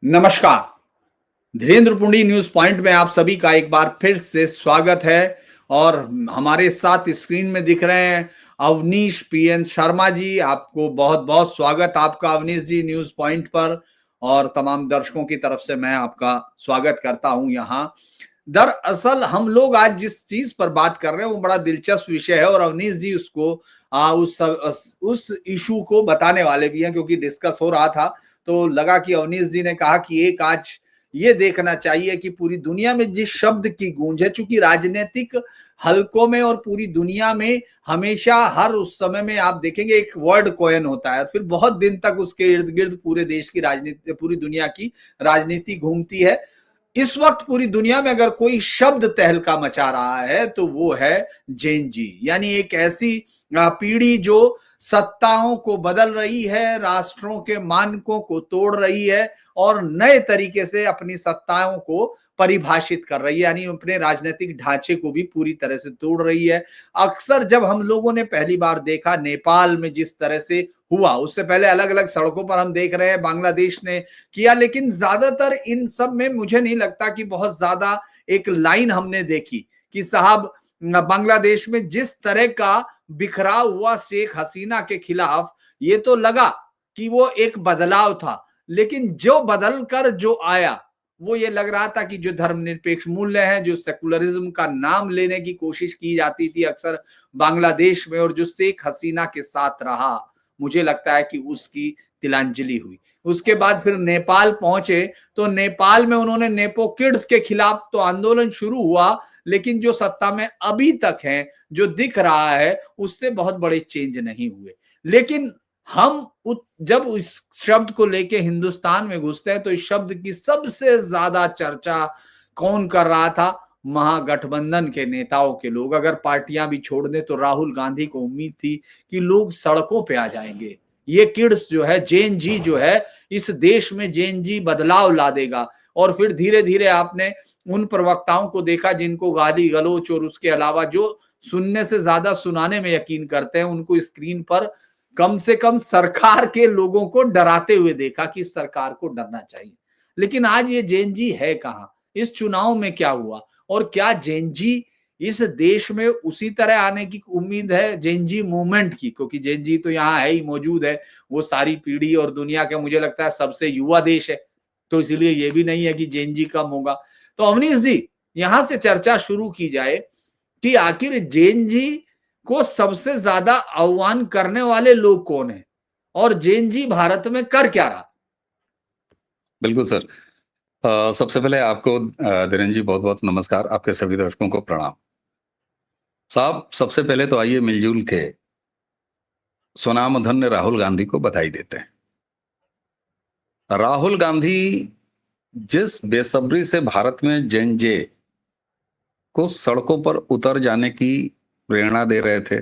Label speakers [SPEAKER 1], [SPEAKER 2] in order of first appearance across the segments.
[SPEAKER 1] नमस्कार। Dhirendra पुंडी news point में आप सभी का एक बार फिर से स्वागत है। और हमारे साथ स्क्रीन में दिख रहे हैं अवनीश पीएन शर्मा जी। आपको बहुत बहुत स्वागत आपका अवनीश जी न्यूज पॉइंट पर, और तमाम दर्शकों की तरफ से मैं आपका स्वागत करता हूं यहाँ। दरअसल हम लोग आज जिस चीज पर बात कर रहे हैं वो बड़ा दिलचस्प विषय है, और अवनीश जी उसको उस इशू को बताने वाले भी हैं, क्योंकि डिस्कस हो रहा था तो लगा कि अवनीश जी ने कहा कि एक आज ये देखना चाहिए कि पूरी दुनिया में जिस शब्द की गूंज है, चूंकि राजनीतिक हलकों में और पूरी दुनिया में हमेशा हर उस समय में आप देखेंगे एक वर्ड कॉइन होता है, फिर बहुत दिन तक उसके इर्द गिर्द पूरे देश की राजनीति, पूरी दुनिया की राजनीति घूमती है। इस वक्त पूरी दुनिया में अगर कोई शब्द तहलका मचा रहा है तो वो है जेन जी, यानी एक ऐसी पीढ़ी जो सत्ताओं को बदल रही है, राष्ट्रों के मानकों को तोड़ रही है और नए तरीके से अपनी सत्ताओं को परिभाषित कर रही है, यानी अपने राजनीतिक ढांचे को भी पूरी तरह से तोड़ रही है। अक्सर जब हम लोगों ने पहली बार देखा नेपाल में जिस तरह से हुआ, उससे पहले अलग अलग सड़कों पर हम देख रहे हैं बांग्लादेश ने किया, लेकिन ज्यादातर इन सब में मुझे नहीं लगता कि बहुत ज्यादा एक लाइन हमने देखी कि साहब बांग्लादेश में जिस तरह का बिखराव हुआ शेख हसीना के खिलाफ, ये तो लगा कि वो एक बदलाव था, लेकिन जो बदल कर जो आया वो ये लग रहा था कि जो धर्मनिरपेक्ष मूल्य हैं, जो सेकुलरिज्म का नाम लेने की कोशिश की जाती थी अक्सर बांग्लादेश में, और जो शेख हसीना के साथ रहा, मुझे लगता है कि उसकी तिलांजलि हुई। उसके बाद फिर नेपाल पहुंचे तो नेपाल में उन्होंने नेपो किड्स के खिलाफ तो आंदोलन शुरू हुआ, लेकिन जो सत्ता में अभी तक है, जो दिख रहा है, उससे बहुत बड़े चेंज नहीं हुए। लेकिन हम जब उस शब्द को लेके हिंदुस्तान में घुसते हैं तो इस शब्द की सबसे ज्यादा चर्चा कौन कर रहा था? महागठबंधन के नेताओं के लोग। अगर पार्टियां भी छोड़ दें तो राहुल गांधी को उम्मीद थी कि लोग सड़कों पे आ जाएंगे, ये किड्स जो है, जेन जी जो है, इस देश में जेन जी बदलाव ला देगा। और फिर धीरे धीरे आपने उन प्रवक्ताओं को देखा जिनको गाली गलौच और उसके अलावा जो सुनने से ज्यादा सुनाने में यकीन करते हैं, उनको स्क्रीन पर कम से कम सरकार के लोगों को डराते हुए देखा कि सरकार को डरना चाहिए। लेकिन आज ये जेन जी है कहां? इस चुनाव में क्या हुआ? और क्या जेन जी इस देश में उसी तरह आने की उम्मीद है जेन जी मूवमेंट की? क्योंकि जेन जी तो यहाँ है ही, मौजूद है, वो सारी पीढ़ी और दुनिया के मुझे लगता है सबसे युवा देश है, तो इसलिए ये भी नहीं है कि जेन जी कम होगा। तो अवनीश जी, यहां से चर्चा शुरू की जाए कि आखिर जेन जी को सबसे ज्यादा आह्वान करने वाले लोग कौन है, और जेन जी भारत में कर क्या रहा?
[SPEAKER 2] बिल्कुल सर। सबसे पहले आपको धीरेन्द्र जी बहुत बहुत नमस्कार, आपके सभी दर्शकों को प्रणाम। साहब, सबसे पहले तो आइए मिलजुल के स्वनामधन्य राहुल गांधी को बधाई देते हैं। राहुल गांधी जिस बेसब्री से भारत में जेन जे को सड़कों पर उतर जाने की प्रेरणा दे रहे थे,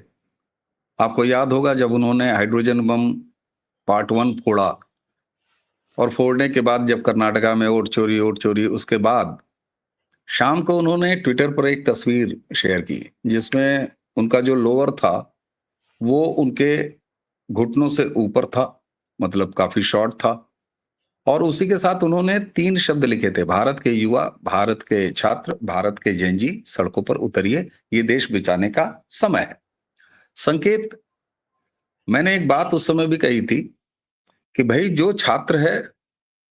[SPEAKER 2] आपको याद होगा जब उन्होंने हाइड्रोजन बम पार्ट 1 फोड़ा, और फोड़ने के बाद जब कर्नाटका में वोट चोरी, उसके बाद शाम को उन्होंने ट्विटर पर एक तस्वीर शेयर की जिसमें उनका जो लोअर था वो उनके घुटनों से ऊपर था, मतलब काफी शॉर्ट था, और उसी के साथ उन्होंने 3 शब्द लिखे थे: भारत के युवा, भारत के छात्र, भारत के जेनजी, सड़कों पर उतरिए, ये देश बचाने का समय है। संकेत, मैंने एक बात उस समय भी कही थी कि भाई जो छात्र है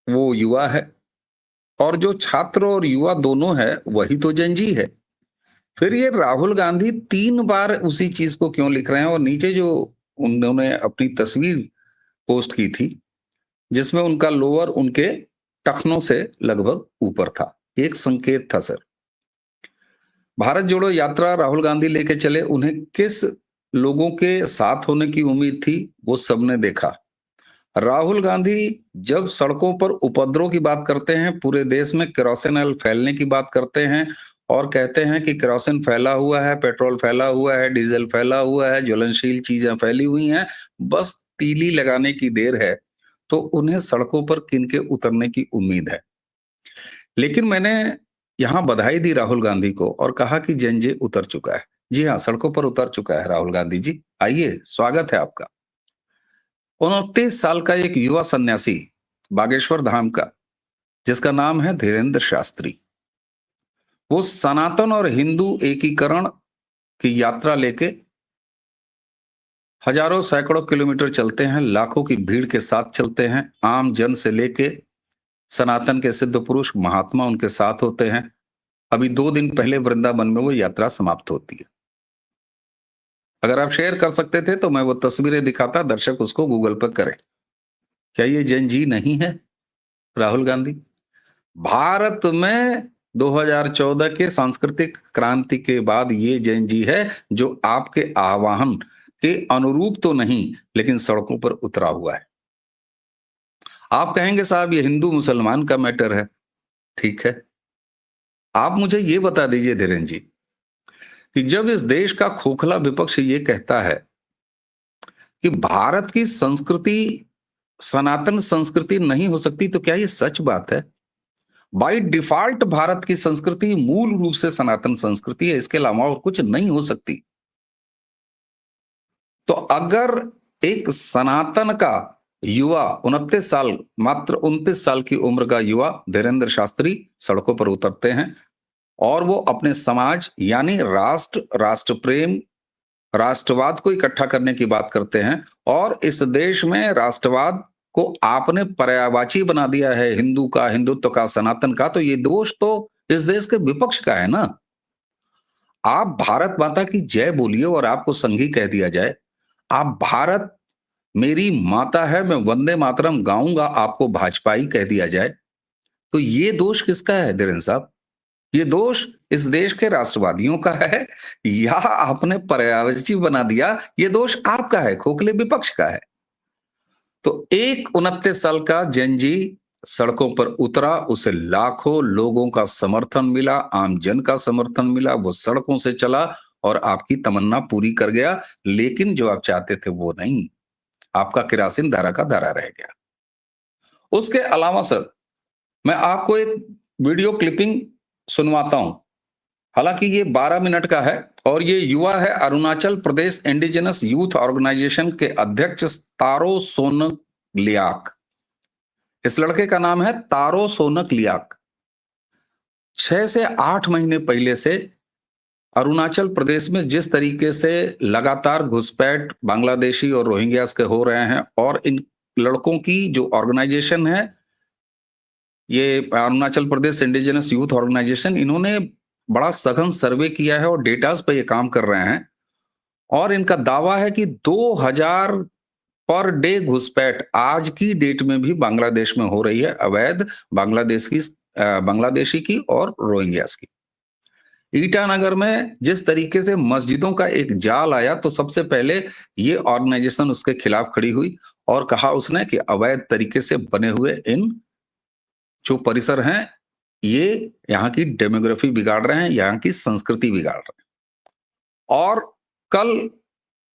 [SPEAKER 2] वो युवा है, और जो छात्र और युवा दोनों है वही तो जेनजी है। फिर ये राहुल गांधी 3 बार उसी चीज को क्यों लिख रहे हैं? और नीचे जो उन्होंने अपनी तस्वीर पोस्ट की थी जिसमें उनका लोअर उनके टखनों से लगभग ऊपर था, एक संकेत था सर। भारत जोड़ो यात्रा राहुल गांधी लेके चले, उन्हें किस लोगों के साथ होने की उम्मीद थी वो सबने देखा। राहुल गांधी जब सड़कों पर उपद्रव की बात करते हैं, पूरे देश में केरोसिन ऑयल फैलने की बात करते हैं, और कहते हैं कि केरोसिन फैला हुआ है, पेट्रोल फैला हुआ है, डीजल फैला हुआ है, ज्वलनशील चीजें फैली हुई हैं, बस तीली लगाने की देर है, तो उन्हें सड़कों पर किनके उतरने की उम्मीद है। लेकिन मैंने यहां बधाई दी राहुल गांधी को और कहा कि जेनजे उतर चुका है। जी हाँ, सड़कों पर उतर चुका है राहुल गांधी जी, आइए, स्वागत है आपका। 29 साल का एक युवा सन्यासी, बागेश्वर धाम का, जिसका नाम है धीरेन्द्र शास्त्री। वो सनातन और हिंदू एकीकरण की यात्रा लेके हजारों सैकड़ों किलोमीटर चलते हैं, लाखों की भीड़ के साथ चलते हैं। आम जन से लेके सनातन के सिद्ध पुरुष महात्मा उनके साथ होते हैं। अभी 2 दिन पहले वृंदावन में वो यात्रा समाप्त होती है। अगर आप शेयर कर सकते थे तो मैं वो तस्वीरें दिखाता, दर्शक उसको गूगल पर करें। क्या ये जैन जी नहीं है राहुल गांधी? भारत में 2014 के सांस्कृतिक क्रांति के बाद ये जैन जी है जो आपके आह्वान के अनुरूप तो नहीं लेकिन सड़कों पर उतरा हुआ है। आप कहेंगे साहब ये हिंदू मुसलमान का मैटर है, ठीक है। आप मुझे ये बता दीजिए धीरेन्द्र जी कि जब इस देश का खोखला विपक्ष ये कहता है कि भारत की संस्कृति सनातन संस्कृति नहीं हो सकती, तो क्या ये सच बात है? बाय डिफॉल्ट भारत की संस्कृति मूल रूप से सनातन संस्कृति है, इसके अलावा और कुछ नहीं हो सकती। तो अगर एक सनातन का युवा 29 साल, मात्र 29 साल की उम्र का युवा धीरेन्द्र शास्त्री सड़कों पर उतरते हैं और वो अपने समाज यानी राष्ट्र, राष्ट्र प्रेम, राष्ट्रवाद को इकट्ठा करने की बात करते हैं और इस देश में राष्ट्रवाद को आपने पर्यायवाची बना दिया है, हिंदू का, हिंदुत्व का, सनातन का, तो ये दोष तो इस देश के विपक्ष का है ना। आप भारत माता की जय बोलिए और आपको संघी कह दिया जाए, आप भारत मेरी माता है, मैं वंदे मातरम गाऊंगा, आपको भाजपाई कह दिया जाए, तो ये दोष किसका है धीरेन्द्र साहब? ये दोष इस देश के राष्ट्रवादियों का है या आपने पर्यायवाची बना दिया, ये दोष आपका है, खोखले विपक्ष का है। तो एक 29 साल का जैन जी सड़कों पर उतरा, उसे लाखों लोगों का समर्थन मिला, आम जन का समर्थन मिला, वो सड़कों से चला और आपकी तमन्ना पूरी कर गया, लेकिन जो आप चाहते थे वो नहीं, आपका किरासिन धारा का धारा रह गया। उसके अलावा सर मैं आपको एक वीडियो क्लिपिंग सुनवाता हूं, हालांकि ये 12 मिनट का है और ये युवा है Arunachal Pradesh indigenous youth organisation के अध्यक्ष तारो सोनक लियाक। इस लड़के का नाम है तारो सोनक लियाक। 6 से 8 महीने पहले से अरुणाचल प्रदेश में जिस तरीके से लगातार घुसपैठ बांग्लादेशी और रोहिंग्यास के हो रहे हैं और इन लड़कों की जो ऑर्गेनाइजेशन है, ये Arunachal Pradesh indigenous youth organisation, इन्होंने बड़ा सघन सर्वे किया है और डेटास पे ये काम कर रहे हैं और इनका दावा है कि 2000 पर डे घुसपैठ आज की डेट में भी बांग्लादेश में हो रही है, अवैध बांग्लादेशी की और रोहिंग्यास की। ईटानगर में जिस तरीके से मस्जिदों का एक जाल आया तो सबसे पहले ये ऑर्गेनाइजेशन उसके खिलाफ खड़ी हुई और कहा उसने कि अवैध तरीके से बने हुए इन जो परिसर हैं ये यहाँ की डेमोग्राफी बिगाड़ रहे हैं, यहाँ की संस्कृति बिगाड़ रहे हैं। और कल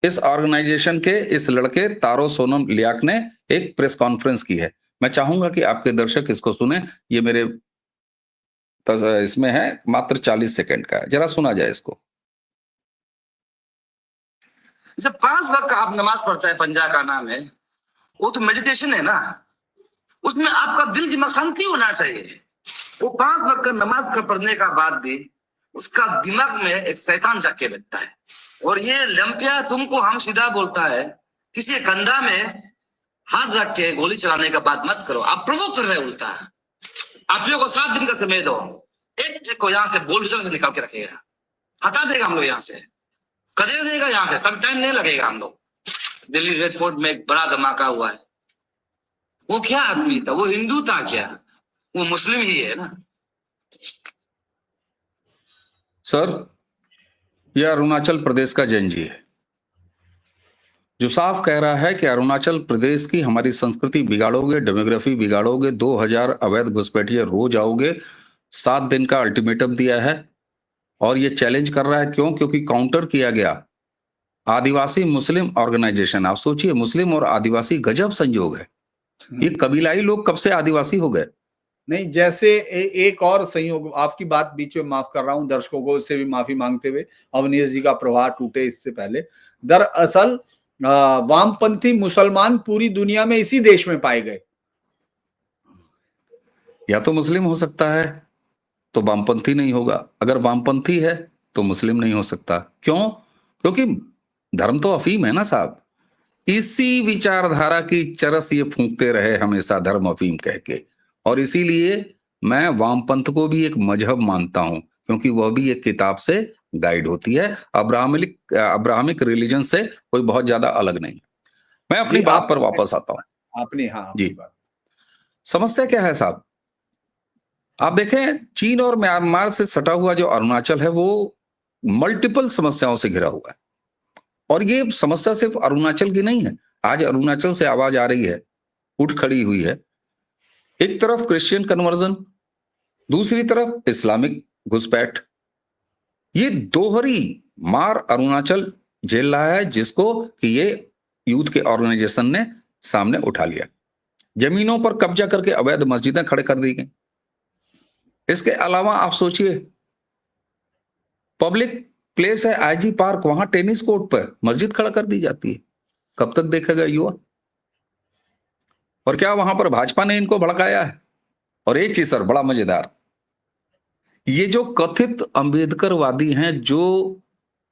[SPEAKER 2] इस ऑर्गेनाइजेशन के इस लड़के तारो सोनम लियाक ने एक प्रेस कॉन्फ्रेंस की है। मैं चाहूंगा कि आपके दर्शक इसको सुने, ये मेरे इसमें है, मात्र 40 सेकंड का है, जरा सुना जाए इसको।
[SPEAKER 3] जब 5 वक्त का आप नमाज पढ़ता है, पंजा का नाम है, वो तो मेडिटेशन है ना, उसमें आपका दिल दिमाग शांति होना चाहिए। वो 5 वक्त का नमाज पढ़ने का बाद भी उसका दिमाग में एक शैतान जाके बैठता है और ये लंपिया तुमको हम सीधा बोलता है, किसी कंधा में हाथ रख के गोली चलाने का बात मत करो, आप प्रोवोक कर रहे हैं उल्टा। आप लोगों को 7 दिन का समय दो, एक को यहाँ से बोलचर से निकाल के रखेगा, हटा देगा हम लोग यहाँ से, कदे देगा यहाँ से, तब टाइम नहीं लगेगा हम लोग। दिल्ली रेड फोर्ट में एक बड़ा धमाका हुआ है, वो क्या आदमी था? वो हिंदू था क्या? वो मुस्लिम ही है ना
[SPEAKER 2] सर। यह अरुणाचल प्रदेश का जैन जी है जो साफ कह रहा है कि अरुणाचल प्रदेश की हमारी संस्कृति बिगाड़ोगे, डेमोग्राफी बिगाड़ोगे, 2000 अवैध घुसपैठिए रोज आओगे, 7 दिन का अल्टीमेटम दिया है और ये चैलेंज कर रहा है। क्यों? क्योंकि काउंटर किया गया आदिवासी मुस्लिम ऑर्गेनाइजेशन। आप सोचिए, मुस्लिम और आदिवासी गजब संयोग है, ये कबीलाई लोग कब से आदिवासी हो गए?
[SPEAKER 1] नहीं, जैसे एक और संयोग, आपकी बात बीच में माफ कर रहा हूं, दर्शकों को से भी माफी मांगते हुए, अवनीश जी का प्रवाह टूटे इससे पहले। दरअसल वामपंथी मुसलमान पूरी दुनिया में इसी देश में पाए गए।
[SPEAKER 2] या तो मुस्लिम हो सकता है तो वामपंथी नहीं होगा, अगर वामपंथी है तो मुस्लिम नहीं हो सकता। क्यों? क्योंकि धर्म तो अफीम है ना साहब। इसी विचारधारा की चरस ये फूंकते रहे हमेशा, धर्म अफीम कह के। और इसीलिए मैं वामपंथ को भी एक मजहब मानता हूं, क्योंकि वह भी एक किताब से गाइड होती है, अब्राहमिक रिलीजन से कोई बहुत ज्यादा अलग नहीं। मैं अपनी
[SPEAKER 1] जी,
[SPEAKER 2] बात पर वापस आता हूं।
[SPEAKER 1] आपने
[SPEAKER 2] जी,
[SPEAKER 1] अपनी बात।
[SPEAKER 2] समस्या क्या है साहब? आप देखें, चीन और म्यांमार से सटा हुआ जो अरुणाचल है वो मल्टीपल समस्याओं से घिरा हुआ है। और ये समस्या सिर्फ अरुणाचल की नहीं है। आज अरुणाचल से आवाज आ रही है, उठ खड़ी हुई है। एक तरफ क्रिश्चियन कन्वर्जन, दूसरी तरफ इस्लामिक घुसपैठ। ये दोहरी मार अरुणाचल झेल रहा है, जिसको कि ये यूथ के ऑर्गेनाइजेशन ने सामने उठा लिया। जमीनों पर कब्जा करके अवैध मस्जिदें खड़े कर दी गई। इसके अलावा आप सोचिए, पब्लिक प्लेस है आईजी पार्क, वहां टेनिस कोर्ट पर मस्जिद खड़ा कर दी जाती है। कब तक देखेगा युवा? और क्या वहां पर भाजपा ने इनको भड़काया है? और एक चीज सर, बड़ा मजेदार, ये जो कथित अंबेडकरवादी हैं, जो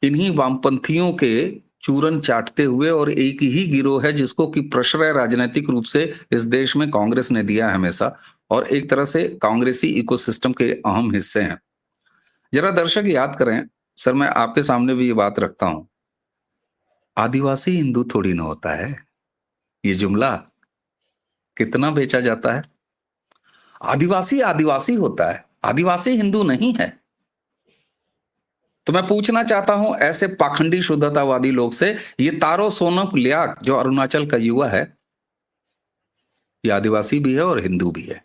[SPEAKER 2] इन्हीं वामपंथियों के चूरन चाटते हुए, और एक ही गिरोह है जिसको कि प्रश्रय राजनीतिक रूप से इस देश में कांग्रेस ने दिया है हमेशा, और एक तरह से कांग्रेसी इकोसिस्टम के अहम हिस्से हैं। जरा दर्शक याद करें, सर मैं आपके सामने भी ये बात रखता हूं, आदिवासी हिंदू थोड़ी ना होता है। ये जुमला कितना बेचा जाता है। आदिवासी आदिवासी होता है, आदिवासी हिंदू नहीं है। तो मैं पूछना चाहता हूं ऐसे पाखंडी शुद्धतावादी लोग से, ये तारो सोनम लियाक जो अरुणाचल का युवा है, ये आदिवासी भी है और हिंदू भी है।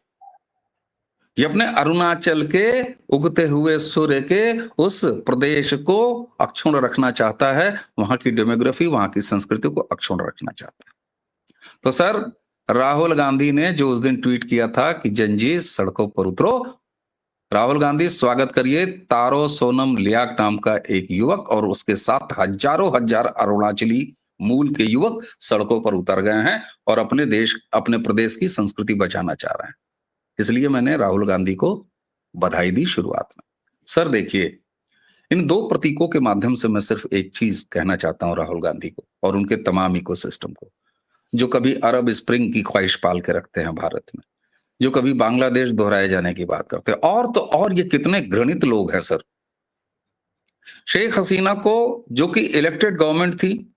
[SPEAKER 2] ये अपने अरुणाचल के उगते हुए सूर्य के उस प्रदेश को अक्षुण्ण रखना चाहता है, वहां की डेमोग्राफी, वहां की संस्कृति को अक्षुण्ण रखना चाहता है। तो सर, राहुल गांधी ने जो उस दिन ट्वीट किया था कि जंजी सड़कों पर उतरो, राहुल गांधी स्वागत करिए, तारो सोनम लियाक नाम का एक युवक और उसके साथ हजारों हजार अरुणाचली मूल के युवक सड़कों पर उतर गए हैं और अपने देश, अपने प्रदेश की संस्कृति बचाना चाह रहे हैं। इसलिए मैंने राहुल गांधी को बधाई दी शुरुआत में। सर देखिए, इन दो प्रतीकों के माध्यम से मैं सिर्फ एक चीज कहना चाहता हूं राहुल गांधी को और उनके तमाम इकोसिस्टम को, जो कभी अरब स्प्रिंग की ख्वाहिश पाल के रखते हैं भारत में, जो कभी बांग्लादेश दोहराए जाने की बात करते हैं, और तो और ये कितने घृणित लोग हैं सर। शेख हसीना को, जो कि इलेक्टेड गवर्नमेंट थी,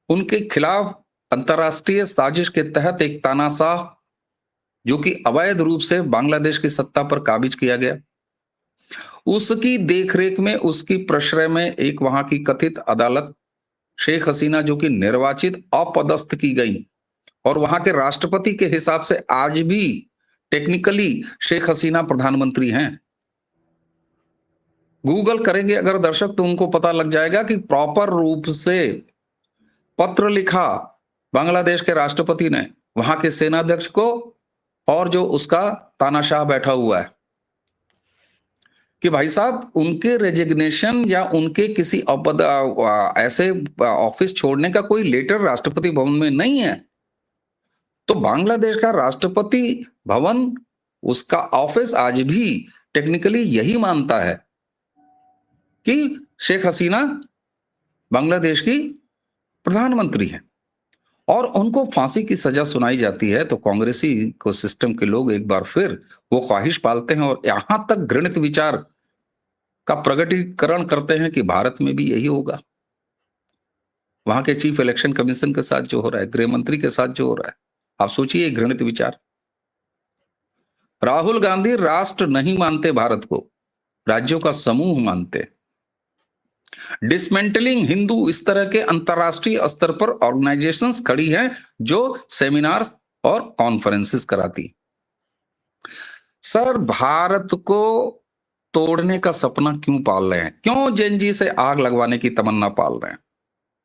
[SPEAKER 2] उनके खिलाफ अंतरराष्ट्रीय साजिश के तहत एक तानाशाह, जो कि अवैध रूप से बांग्लादेश की सत्ता पर काबिज किया गया, उसकी देखरेख में, उसकी प्रश्रय में एक वहां की कथित अदालत शेख हसीना, जो कि निर्वाचित अपदस्थ की गई, और वहां के राष्ट्रपति के हिसाब से आज भी टेक्निकली शेख हसीना प्रधानमंत्री हैं। गूगल करेंगे अगर दर्शक तो उनको पता लग जाएगा कि प्रॉपर रूप से पत्र लिखा बांग्लादेश के राष्ट्रपति ने वहां के सेनाध्यक्ष को, और जो उसका तानाशाह बैठा हुआ है, कि भाई साहब उनके रेजिग्नेशन या उनके किसी ऐसे ऑफिस छोड़ने का कोई लेटर राष्ट्रपति भवन में नहीं है। तो बांग्लादेश का राष्ट्रपति भवन, उसका ऑफिस आज भी टेक्निकली यही मानता है कि शेख हसीना बांग्लादेश की प्रधानमंत्री है, और उनको फांसी की सजा सुनाई जाती है। तो कांग्रेसी को सिस्टम के लोग एक बार फिर वो ख्वाहिश पालते हैं और यहां तक घृणित विचार का प्रगटीकरण करते हैं कि भारत में भी यही होगा। वहां के चीफ इलेक्शन कमीशन के साथ जो हो रहा है, गृह मंत्री के साथ जो हो रहा है, आप सोचिए घृणित विचार। राहुल गांधी राष्ट्र नहीं मानते भारत को, राज्यों का समूह मानते। डिसमेंटलिंग हिंदू, इस तरह के अंतरराष्ट्रीय स्तर पर ऑर्गेनाइजेशंस खड़ी हैं जो सेमिनार्स और कॉन्फ्रेंसेस कराती। सर, भारत को तोड़ने का सपना क्यों पाल रहे हैं? क्यों जेनजी से आग लगवाने की तमन्ना पाल रहे हैं?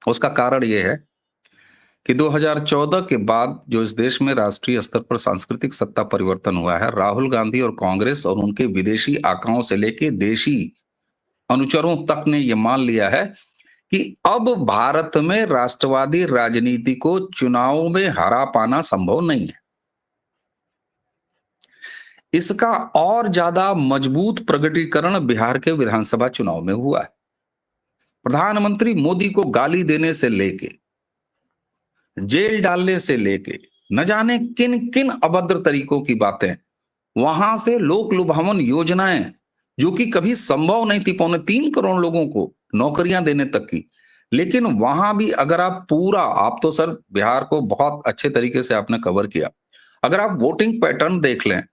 [SPEAKER 2] उसका कारण यह है कि 2014 के बाद जो इस देश में राष्ट्रीय स्तर पर सांस्कृतिक सत्ता परिवर्तन हुआ है, राहुल गांधी और कांग्रेस और उनके विदेशी आकाओं से लेके देशी अनुचरों तक ने यह मान लिया है कि अब भारत में राष्ट्रवादी राजनीति को चुनाव में हरा पाना संभव नहीं है। इसका और ज्यादा मजबूत प्रकटीकरण बिहार के विधानसभा चुनाव में हुआ है। प्रधानमंत्री मोदी को गाली देने से लेके, जेल डालने से लेके, न जाने किन किन अभद्र तरीकों की बातें, वहां से लोक लुभावन योजनाएं जो कि कभी संभव नहीं थी, 3.25 करोड़ लोगों को नौकरियां देने तक की, लेकिन वहां भी अगर आप पूरा, आप तो सर बिहार को बहुत अच्छे तरीके से आपने कवर किया, अगर आप वोटिंग पैटर्न देख लें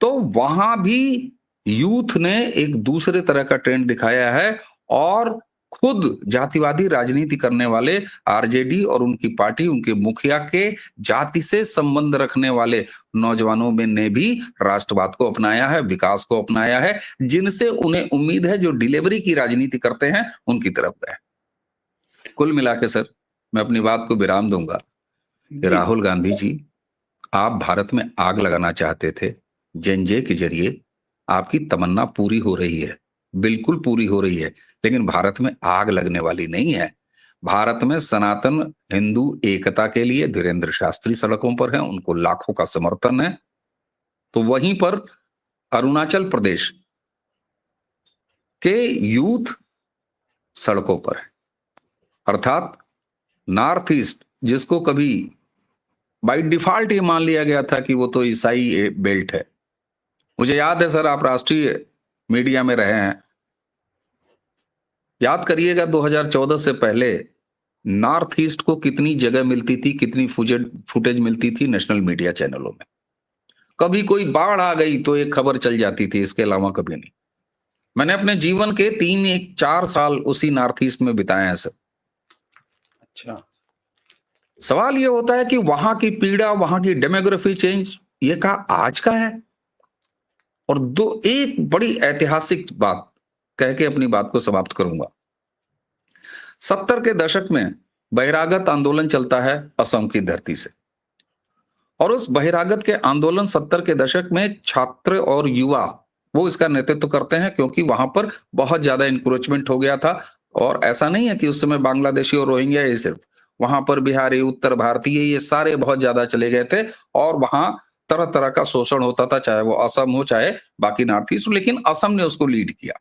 [SPEAKER 2] तो वहां भी यूथ ने एक दूसरे तरह का ट्रेंड दिखाया है और खुद जातिवादी राजनीति करने वाले आरजेडी और उनकी पार्टी, उनके मुखिया के जाति से संबंध रखने वाले नौजवानों में ने भी राष्ट्रवाद को अपनाया है, विकास को अपनाया है, जिनसे उन्हें उम्मीद है जो डिलीवरी की राजनीति करते हैं उनकी तरफ गए। कुल मिला के सर मैं अपनी बात को विराम दूंगा कि राहुल गांधी जी, आप भारत में आग लगाना चाहते थे, जेनजे के जरिए आपकी तमन्ना पूरी हो रही है, बिल्कुल पूरी हो रही है, लेकिन भारत में आग लगने वाली नहीं है। भारत में सनातन हिंदू एकता के लिए धीरेन्द्र शास्त्री सड़कों पर हैं, उनको लाखों का समर्थन है। तो वहीं पर अरुणाचल प्रदेश के यूथ सड़कों पर है, अर्थात नॉर्थ ईस्ट, जिसको कभी बाय डिफॉल्ट ये मान लिया गया था कि वो तो ईसाई बेल्ट है। मुझे याद है सर, आप राष्ट्रीय मीडिया में रहे हैं, याद करिएगा 2014 से पहले नॉर्थ ईस्ट को कितनी जगह मिलती थी, कितनी फुटेज मिलती थी नेशनल मीडिया चैनलों में। कभी कोई बाढ़ आ गई तो एक खबर चल जाती थी, इसके अलावा कभी नहीं। मैंने अपने जीवन के 4 साल उसी नॉर्थ ईस्ट में बिताए हैं सर।
[SPEAKER 1] अच्छा,
[SPEAKER 2] सवाल ये होता है कि वहां की पीड़ा, वहां की डेमोग्राफी चेंज, ये का आज का है। और एक बड़ी ऐतिहासिक बात कह के अपनी बात को समाप्त करूंगा। 70 के दशक में बहिरागत आंदोलन चलता है असम की धरती से, और उस बहिरागत के आंदोलन 70 के दशक में छात्र और युवा वो इसका नेतृत्व करते हैं, क्योंकि वहां पर बहुत ज्यादा इंक्रोचमेंट हो गया था। और ऐसा नहीं है कि उस समय बांग्लादेशी और रोहिंग्या, ये सिर्फ वहां पर बिहारी, उत्तर भारतीय, ये सारे बहुत ज्यादा चले गए थे और वहां तरह तरह का शोषण होता था, चाहे वो असम हो चाहे बाकी नॉर्थ ईस्ट, लेकिन असम ने उसको लीड किया।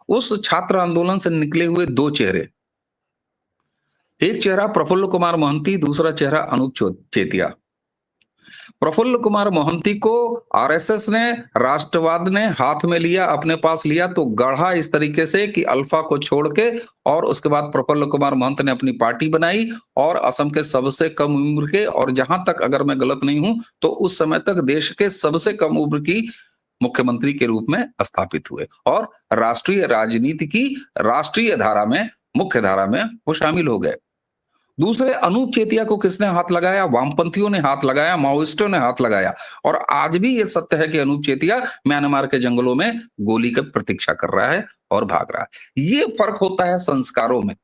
[SPEAKER 2] उस छात्र आंदोलन से निकले हुए 2 चेहरे, एक चेहरा प्रफुल्ल कुमार मोहंती, दूसरा चेहरा अनूप चेतिया। प्रफुल्ल कुमार मोहंती को आरएसएस ने, राष्ट्रवाद ने हाथ में लिया, अपने पास लिया तो गढ़ा इस तरीके से कि अल्फा को छोड़ के, और उसके बाद प्रफुल्ल कुमार महंत ने अपनी पार्टी बनाई और असम के सबसे कम उम्र के, और जहां तक अगर मैं गलत नहीं हूं तो उस समय तक देश के सबसे कम उम्र की मुख्यमंत्री के रूप में स्थापित हुए और राष्ट्रीय राजनीति की राष्ट्रीय धारा में, मुख्य धारा में वो शामिल हो गए। दूसरे अनूप चेतिया को किसने हाथ लगाया? वामपंथियों ने हाथ लगाया, माओइस्टों ने हाथ लगाया। और आज भी ये सत्य है कि अनूप चेतिया म्यांमार के जंगलों में गोली की प्रतीक्षा कर रहा है और भाग रहा है। ये फर्क होता है संस्कारों में।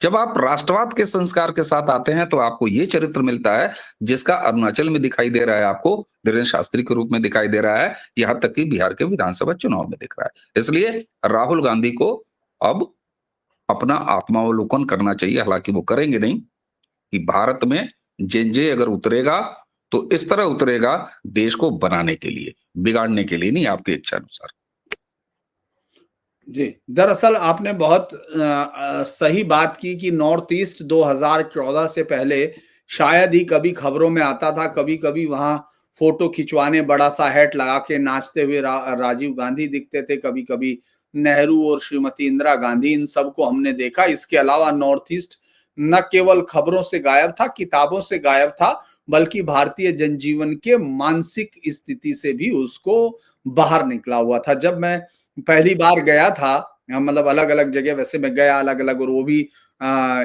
[SPEAKER 2] जब आप राष्ट्रवाद के संस्कार के साथ आते हैं तो आपको ये चरित्र मिलता है जिसका अरुणाचल में दिखाई दे रहा है, आपको धीरेन्द्र शास्त्री के रूप में दिखाई दे रहा है, यहां तक कि बिहार के विधानसभा चुनाव में दिख रहा है। इसलिए राहुल गांधी को अब अपना आत्मावलोकन करना चाहिए, हालांकि वो करेंगे नहीं, कि भारत में जेनजे अगर उतरेगा तो इस तरह उतरेगा देश को बनाने के लिए, बिगाड़ने के लिए नहीं, आपकी इच्छा अनुसार।
[SPEAKER 1] जी, दरअसल आपने बहुत सही बात की कि नॉर्थ ईस्ट 2014 से पहले शायद ही कभी खबरों में आता था। कभी कभी वहां फोटो खिंचवाने बड़ा सा हैट लगा के नाचते हुए राजीव गांधी दिखते थे, कभी कभी नेहरू और श्रीमती इंदिरा गांधी, इन सबको हमने देखा। इसके अलावा नॉर्थ ईस्ट न केवल खबरों से गायब था, किताबों से गायब था, बल्कि भारतीय जनजीवन के मानसिक स्थिति से भी उसको बाहर निकला हुआ था। जब मैं पहली बार गया था, मतलब अलग अलग जगह वैसे मैं गया अलग अलग, और वो भी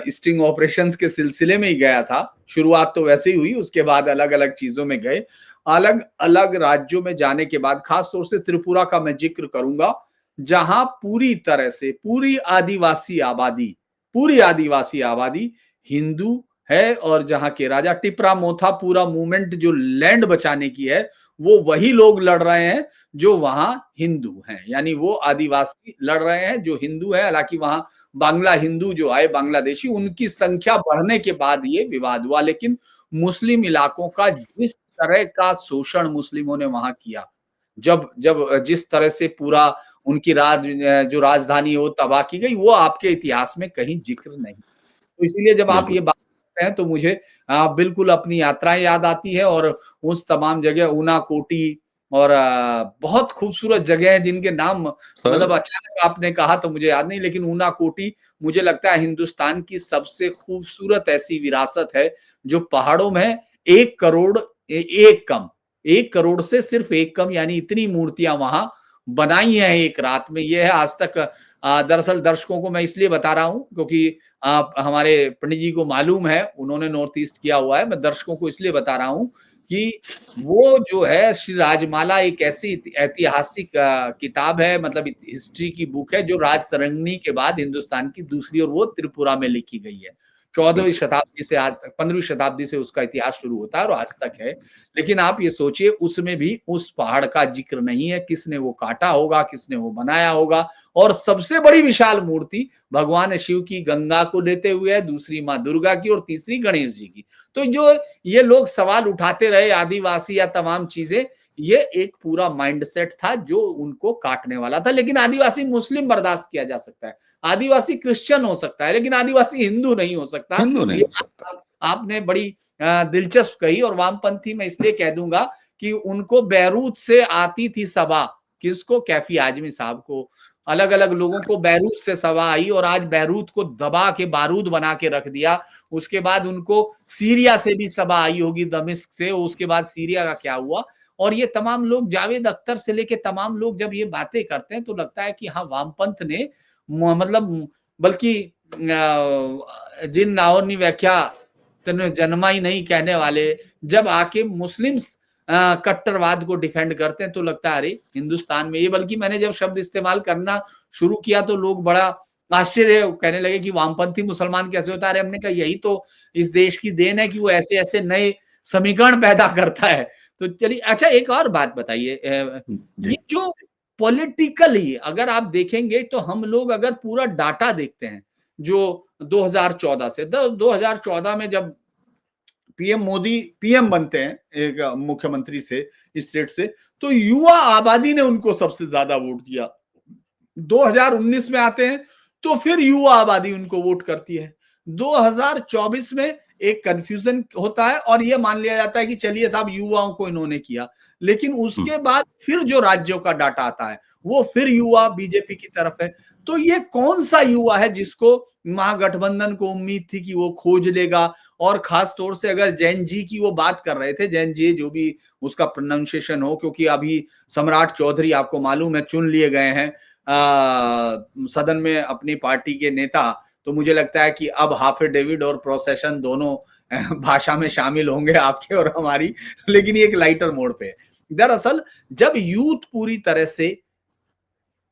[SPEAKER 1] स्टिंग ऑपरेशंस के सिलसिले में ही गया था। शुरुआत तो वैसे ही हुई, उसके बाद अलग अलग चीजों में गए। अलग अलग राज्यों में जाने के बाद खास तौर से त्रिपुरा का मैं जिक्र करूंगा, जहां पूरी तरह से पूरी आदिवासी आबादी हिंदू है, और जहां के राजा टिपरा मोथा पूरा मूवमेंट जो लैंड बचाने की है वो वही लोग लड़ रहे हैं जो वहां हिंदू हैं, यानी वो आदिवासी लड़ रहे हैं जो हिंदू है। हालांकि वहां बांग्ला हिंदू जो आए, बांग्लादेशी, उनकी संख्या बढ़ने के बाद ये विवाद हुआ, लेकिन मुस्लिम इलाकों का जिस तरह का शोषण मुस्लिमों ने वहां किया, जब जब जिस तरह से पूरा उनकी जो राजधानी है वो तबाह की गई, वो आपके इतिहास में कहीं जिक्र नहीं। तो इसीलिए जब आप ये
[SPEAKER 2] बिल्कुल।
[SPEAKER 1] बात करते हैं तो मुझे बिल्कुल अपनी यात्राएं याद आती है, और उस तमाम जगह ऊनाकोटी और बहुत खूबसूरत जगह हैं जिनके नाम
[SPEAKER 2] सर
[SPEAKER 1] मतलब अचानक आपने कहा तो मुझे याद नहीं, लेकिन ऊनाकोटी मुझे लगता है हिंदुस्तान की सबसे खूबसूरत ऐसी विरासत है जो पहाड़ों में 1 करोड़ एक कम 1 करोड़ से सिर्फ एक कम, यानी इतनी मूर्तियां वहां बनाई हैं एक रात में। ये है आज तक दरअसल दर्शकों को मैं इसलिए बता रहा हूं क्योंकि हमारे पंडित जी को मालूम है, उन्होंने नॉर्थ ईस्ट किया हुआ है। मैं दर्शकों को इसलिए बता रहा हूं कि वो जो है श्री राजमाला एक ऐसी ऐतिहासिक किताब है, मतलब हिस्ट्री की बुक है जो राजतरंगिणी के बाद हिंदुस्तान की दूसरी, और वो त्रिपुरा में लिखी गई है। 14वीं शताब्दी से आज तक 15वीं शताब्दी से उसका इतिहास शुरू होता है और आज तक है। लेकिन आप ये सोचिए उसमें भी उस पहाड़ का जिक्र नहीं है, किसने वो काटा होगा, किसने वो बनाया होगा। और सबसे बड़ी विशाल मूर्ति भगवान शिव की गंगा को लेते हुए है, दूसरी माँ दुर्गा की और तीसरी गणेश जी की। तो जो ये लोग सवाल उठाते रहे आदिवासी या तमाम चीजें, ये एक पूरा माइंडसेट था जो उनको काटने वाला था। लेकिन आदिवासी मुस्लिम बर्दाश्त किया जा सकता है, आदिवासी क्रिश्चियन हो सकता है, लेकिन आदिवासी हिंदू नहीं हो सकता।
[SPEAKER 2] हिंदू नहीं
[SPEAKER 1] ये
[SPEAKER 2] हो सकता।
[SPEAKER 1] आपने बड़ी दिलचस्प कही। और वामपंथी मैं इसलिए कह दूंगा कि उनको बैरूत से आती थी सभा, किसको? कैफी आजमी साहब को। अलग अलग लोगों को बैरूत से सभा आई और आज बैरूत को दबा के बारूद बना के रख दिया। उसके बाद उनको सीरिया से भी सभा आई होगी, दमिश्क से। उसके बाद सीरिया का क्या हुआ? और ये तमाम लोग, जावेद अख्तर से लेके तमाम लोग जब ये बातें करते हैं तो लगता है कि हाँ, वामपंथ ने मतलब बल्कि जिन नावरनी व्याख्या तने जन्मा ही नहीं कहने वाले जब आके मुस्लिम्स कट्टरवाद को डिफेंड करते हैं तो लगता है अरे हिंदुस्तान में ये, बल्कि मैंने जब शब्द इस्तेमाल करना शुरू किया तो लोग बड़ा आश्चर्य कहने लगे कि वामपंथी मुसलमान कैसे होता है। अरे हमने कहा यही तो इस देश की देन है कि वो ऐसे ऐसे नए समीकरण पैदा करता है। तो चलिए, अच्छा एक और बात बताइए, ये जो पॉलिटिकली अगर आप देखेंगे तो हम लोग अगर पूरा डाटा देखते हैं जो 2014 से 2014 में जब पीएम मोदी पीएम बनते हैं एक मुख्यमंत्री से स्टेट से, तो युवा आबादी ने उनको सबसे ज्यादा वोट दिया। 2019 में आते हैं तो फिर युवा आबादी उनको वोट करती है। 2024 में एक कंफ्यूजन होता है और यह मान लिया जाता है कि चलिए साहब युवाओं को इन्होंने किया, लेकिन उसके बाद फिर जो राज्यों का डाटा आता है वो फिर युवा बीजेपी की तरफ है। तो ये कौन सा युवा है जिसको महागठबंधन को उम्मीद थी कि वो खोज लेगा? और खास तौर से अगर जैन जी की वो बात कर रहे थे, जैन जी जो भी उसका प्रोनाउंसिएशन हो, क्योंकि अभी सम्राट चौधरी आपको मालूम है चुन लिए गए हैं सदन में अपनी पार्टी के नेता। तो मुझे लगता है कि अब हाफे डेविड और प्रोसेशन दोनों भाषा में शामिल होंगे आपके और हमारी, लेकिन ये एक लाइटर मोड पे। दरअसल जब यूथ पूरी तरह से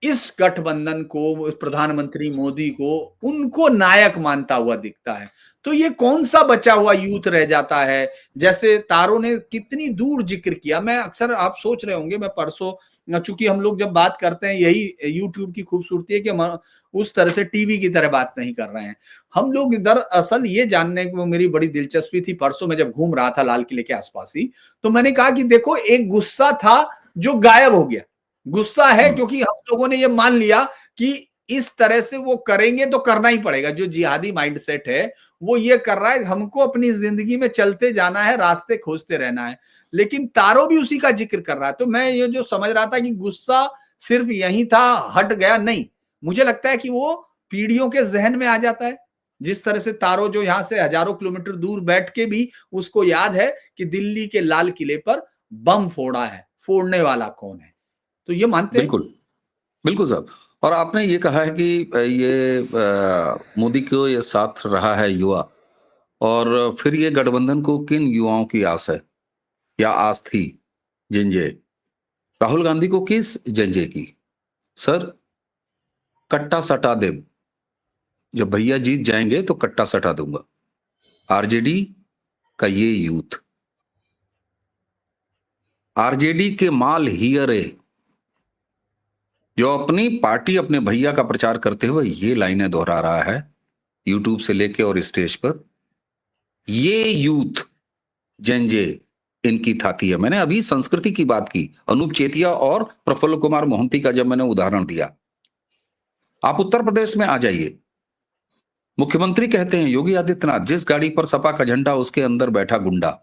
[SPEAKER 1] इस गठबंधन को, प्रधानमंत्री मोदी को उनको नायक मानता हुआ दिखता है, तो ये कौन सा बचा हुआ यूथ रह जाता है? जैसे तारों ने कितनी दूर जिक्र किया। मैं अक्सर, आप सोच रहे होंगे, मैं परसों, चूंकि हम लोग जब बात करते हैं, यही यूट्यूब की खूबसूरती है कि हम उस तरह से टीवी की तरह बात नहीं कर रहे हैं। हम लोग दरअसल ये जानने को मेरी बड़ी दिलचस्पी थी। परसों मैं जब घूम रहा था लाल किले के आसपास ही, तो मैंने कहा कि देखो एक गुस्सा था जो गायब हो गया। गुस्सा है क्योंकि हम लोगों ने ये मान लिया कि इस तरह से वो करेंगे तो करना ही पड़ेगा। जो जिहादी माइंडसेट है वो ये कर रहा है, हमको अपनी जिंदगी में चलते जाना है, रास्ते खोजते रहना है। लेकिन तारो भी उसी का जिक्र कर रहा है। तो मैं ये जो समझ रहा था कि गुस्सा सिर्फ यही था, हट गया, नहीं, मुझे लगता है कि वो पीढ़ियों के जहन में आ जाता है। जिस तरह से तारो जो यहां से हजारों किलोमीटर दूर बैठ के भी उसको याद है कि दिल्ली के लाल किले पर बम फोड़ा है, फोड़ने वाला कौन है। तो ये मानते हैं?
[SPEAKER 2] बिल्कुल बिल्कुल साहब। और आपने ये कहा है कि ये मोदी को ये साथ रहा है युवा, और फिर ये गठबंधन को किन युवाओं की आस है या आस थी? जंजे राहुल गांधी को किस जंजे की? सर, कट्टा सटा दे, जब भैया जीत जाएंगे तो कट्टा सटा दूंगा। आरजेडी का ये यूथ, आरजेडी के माल हियरे, जो अपनी पार्टी, अपने भैया का प्रचार करते हुए ये लाइनें दोहरा रहा है यूट्यूब से लेके और स्टेज पर। ये यूथ जंजे इनकी थाती है। मैंने अभी संस्कृति की बात की, अनूप चेतिया और प्रफुल्ल कुमार मोहंती का जब मैंने उदाहरण दिया। आप उत्तर प्रदेश में आ जाइए, मुख्यमंत्री कहते हैं योगी आदित्यनाथ, जिस गाड़ी पर सपा का झंडा उसके अंदर बैठा गुंडा,